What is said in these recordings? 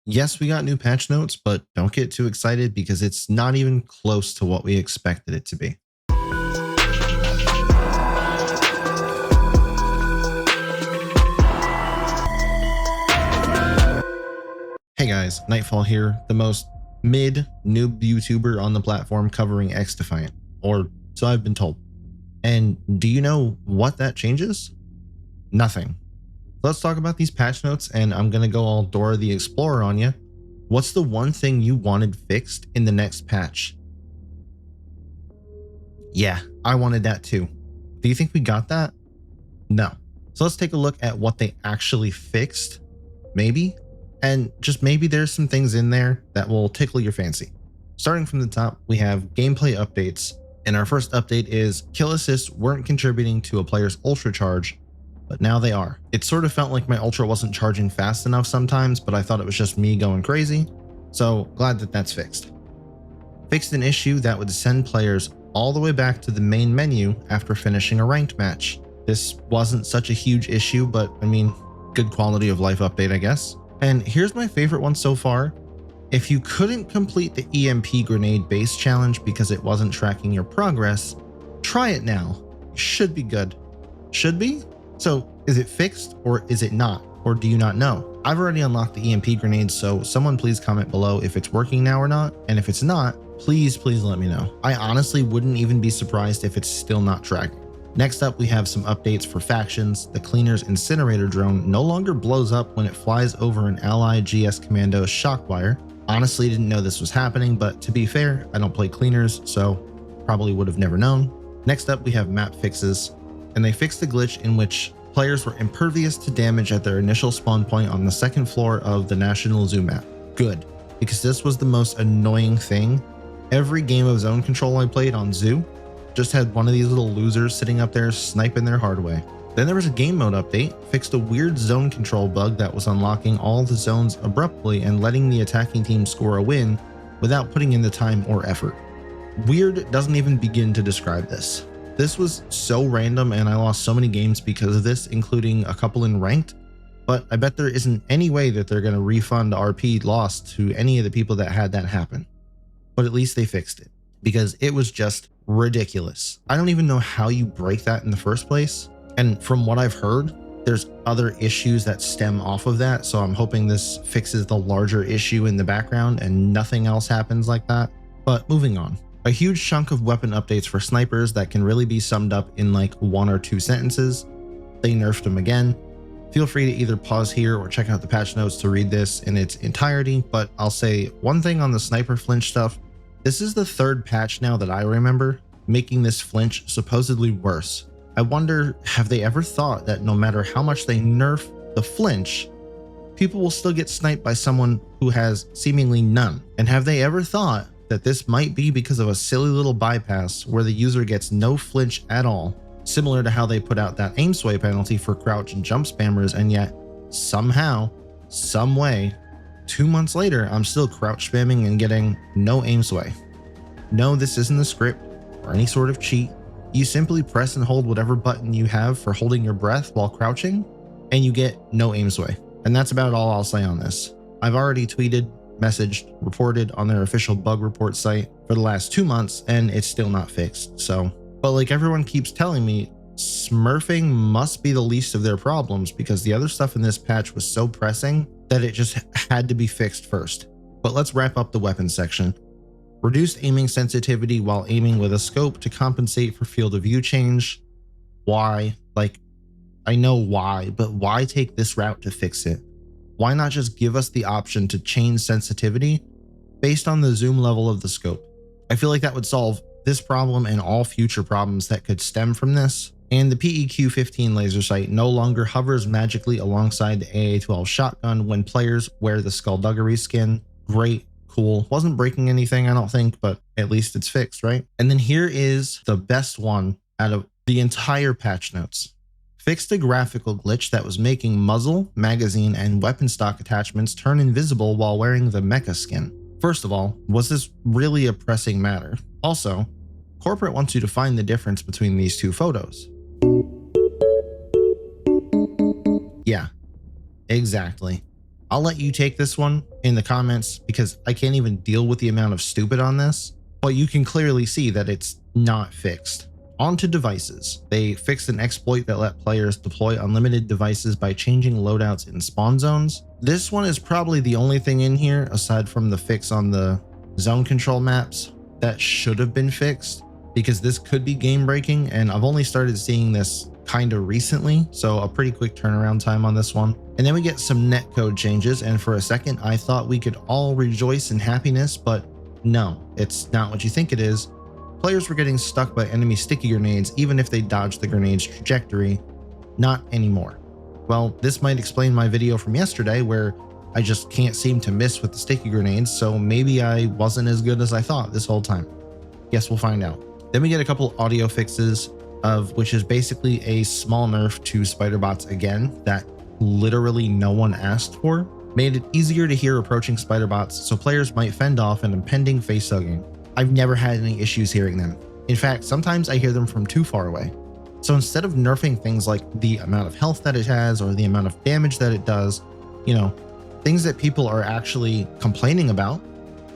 Yes, we got new patch notes, but don't get too excited because it's not even close to what we expected it to be. Hey guys, Nightfall here, the most mid noob YouTuber on the platform covering XDefiant, or so I've been told. And do you know what that changes? Nothing. Let's talk about these patch notes, and I'm gonna go all Dora the Explorer on you. What's the one thing you wanted fixed in the next patch? Yeah, I wanted that too. Do you think we got that? No. So let's take a look at what they actually fixed, maybe. And just maybe there's some things in there that will tickle your fancy. Starting from the top, we have gameplay updates. And our first update is kill assists weren't contributing to a player's ultra charge, but now they are. It sort of felt like my ultra wasn't charging fast enough sometimes, but I thought it was just me going crazy. So glad that that's fixed. Fixed an issue that would send players all the way back to the main menu after finishing a ranked match. This wasn't such a huge issue, but I mean, good quality of life update, I guess. And here's my favorite one so far. If you couldn't complete the EMP grenade base challenge because it wasn't tracking your progress, try it now. You should be good. Should be? So is it fixed or is it not? Or do you not know? I've already unlocked the EMP grenades, so someone please comment below if it's working now or not. And if it's not, please let me know. I honestly wouldn't even be surprised if it's still not tracking. Next up, we have some updates for factions. The Cleaner's incinerator drone no longer blows up when it flies over an allied GS commando's shock wire. Honestly, didn't know this was happening, but to be fair, I don't play Cleaners, so probably would have never known. Next up, we have map fixes, and they fixed the glitch in which players were impervious to damage at their initial spawn point on the second floor of the National Zoo map. Good, because this was the most annoying thing. Every game of zone control I played on Zoo just had one of these little losers sitting up there sniping their hard way. Then there was a game mode update, fixed a weird zone control bug that was unlocking all the zones abruptly and letting the attacking team score a win without putting in the time or effort. Weird doesn't even begin to describe this. This was so random and I lost so many games because of this, including a couple in ranked, but I bet there isn't any way that they're going to refund RP lost to any of the people that had that happen. But at least they fixed it, because it was just ridiculous. I don't even know how you break that in the first place. And from what I've heard, there's other issues that stem off of that. So I'm hoping this fixes the larger issue in the background and nothing else happens like that. But moving on, a huge chunk of weapon updates for snipers that can really be summed up in like 1 or 2 sentences. They nerfed them again. Feel free to either pause here or check out the patch notes to read this in its entirety. But I'll say one thing on the sniper flinch stuff. This is the 3rd patch now that I remember making this flinch supposedly worse. I wonder, have they ever thought that no matter how much they nerf the flinch, people will still get sniped by someone who has seemingly none? And have they ever thought that this might be because of a silly little bypass where the user gets no flinch at all, similar to how they put out that aim sway penalty for crouch and jump spammers, and yet somehow, some way, 2 months later, I'm still crouch spamming and getting no aim sway. No, this isn't the script or any sort of cheat. You simply press and hold whatever button you have for holding your breath while crouching, and you get no aim sway. And that's about all I'll say on this. I've already tweeted, messaged, reported on their official bug report site for the last 2 months, and it's still not fixed. So, but like everyone keeps telling me, smurfing must be the least of their problems because the other stuff in this patch was so pressing that it just had to be fixed first. But let's wrap up the weapons section. Reduced aiming sensitivity while aiming with a scope to compensate for field of view change. Why? Like, I know why, but why take this route to fix it? Why not just give us the option to change sensitivity based on the zoom level of the scope? I feel like that would solve this problem and all future problems that could stem from this. And the PEQ-15 laser sight no longer hovers magically alongside the AA-12 shotgun when players wear the Skullduggery skin. Great, cool. Wasn't breaking anything, I don't think, but at least it's fixed, right? And then here is the best one out of the entire patch notes. Fixed a graphical glitch that was making muzzle, magazine, and weapon stock attachments turn invisible while wearing the mecha skin. First of all, was this really a pressing matter? Also, Corporate wants you to find the difference between these 2 photos. Yeah, exactly. I'll let you take this one in the comments because I can't even deal with the amount of stupid on this, but you can clearly see that it's not fixed. On to devices. They fixed an exploit that let players deploy unlimited devices by changing loadouts in spawn zones. This one is probably the only thing in here, aside from the fix on the zone control maps, that should have been fixed, because this could be game breaking, and I've only started seeing this kind of recently, so a pretty quick turnaround time on this one. And then we get some netcode changes, and for a second I thought we could all rejoice in happiness, but no, it's not what you think it is. Players were getting stuck by enemy sticky grenades even if they dodged the grenade's trajectory. Not anymore. Well, this might explain my video from yesterday where I just can't seem to miss with the sticky grenades, so maybe I wasn't as good as I thought this whole time. Guess we'll find out. Then we get a couple audio fixes, of which is basically a small nerf to spider bots again that literally no one asked for. Made it easier to hear approaching spider bots so players might fend off an impending face hugging. I've never had any issues hearing them. In fact, sometimes I hear them from too far away. So instead of nerfing things like the amount of health that it has or the amount of damage that it does, you know, things that people are actually complaining about,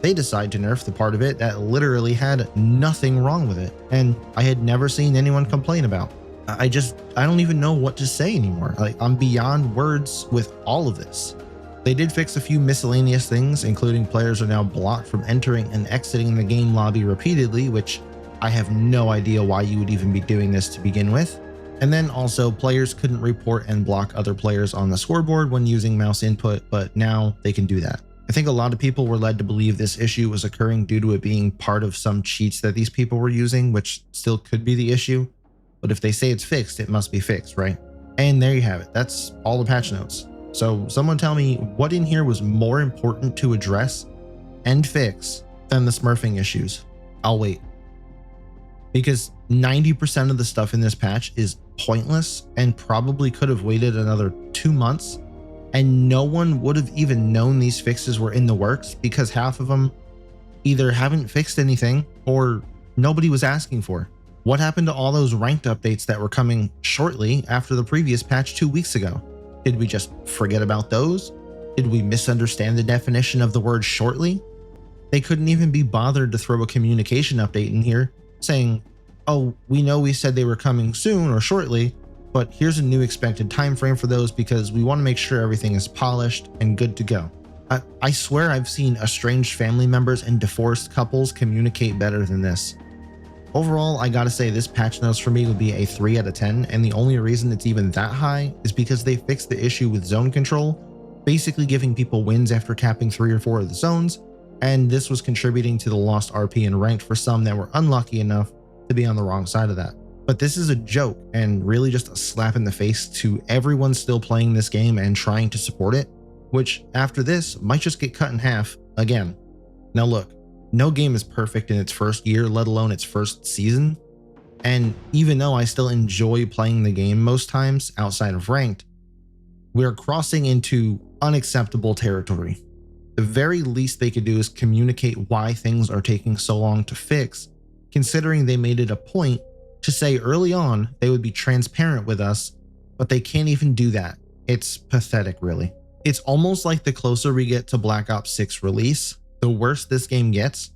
they decide to nerf the part of it that literally had nothing wrong with it, and I had never seen anyone complain about. I don't even know what to say anymore. Like, I'm beyond words with all of this. They did fix a few miscellaneous things, including players are now blocked from entering and exiting the game lobby repeatedly, which I have no idea why you would even be doing this to begin with. And then also players couldn't report and block other players on the scoreboard when using mouse input, but now they can do that. I think a lot of people were led to believe this issue was occurring due to it being part of some cheats that these people were using, which still could be the issue. But if they say it's fixed, it must be fixed, right? And there you have it. That's all the patch notes. So someone tell me what in here was more important to address and fix than the smurfing issues. I'll wait. Because 90% of the stuff in this patch is pointless and probably could have waited another 2 months, and no one would have even known these fixes were in the works because half of them either haven't fixed anything or nobody was asking for. What happened to all those ranked updates that were coming shortly after the previous patch 2 weeks ago? Did we just forget about those? Did we misunderstand the definition of the word shortly? They couldn't even be bothered to throw a communication update in here saying, oh, we know we said they were coming soon or shortly, but here's a new expected time frame for those because we want to make sure everything is polished and good to go. I swear I've seen estranged family members and divorced couples communicate better than this. Overall, I gotta say this patch notes for me would be a 3 out of 10, and the only reason it's even that high is because they fixed the issue with zone control, basically giving people wins after capping 3 or 4 of the zones, and this was contributing to the lost RP and ranked for some that were unlucky enough to be on the wrong side of that. But this is a joke and really just a slap in the face to everyone still playing this game and trying to support it, which after this might just get cut in half again. Now look, no game is perfect in its first year, let alone its first season. And even though I still enjoy playing the game most times outside of ranked, we're crossing into unacceptable territory. The very least they could do is communicate why things are taking so long to fix, considering they made it a point to say early on they would be transparent with us, but they can't even do that. It's pathetic, really. It's almost like the closer we get to Black Ops 6 release, the worse this game gets,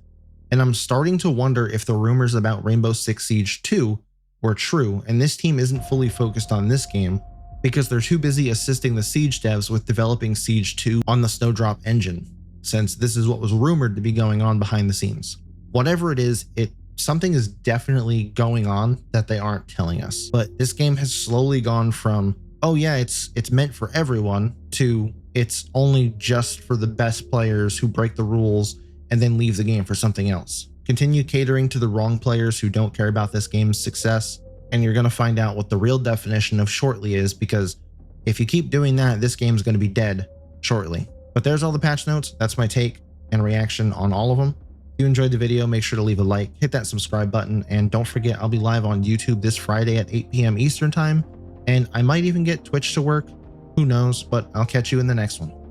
and I'm starting to wonder if the rumors about Rainbow Six Siege 2 were true and this team isn't fully focused on this game because they're too busy assisting the Siege devs with developing Siege 2 on the Snowdrop engine, since this is what was rumored to be going on behind the scenes. Whatever it is, something is definitely going on that they aren't telling us. But this game has slowly gone from, oh yeah, it's meant for everyone, to it's only just for the best players who break the rules and then leave the game for something else. Continue catering to the wrong players who don't care about this game's success, and you're going to find out what the real definition of shortly is, because if you keep doing that, this game's going to be dead shortly. But there's all the patch notes. That's my take and reaction on all of them. If you enjoyed the video, make sure to leave a like, hit that subscribe button, and don't forget I'll be live on YouTube this Friday at 8 p.m. Eastern time, and I might even get Twitch to work. Who knows, but I'll catch you in the next one.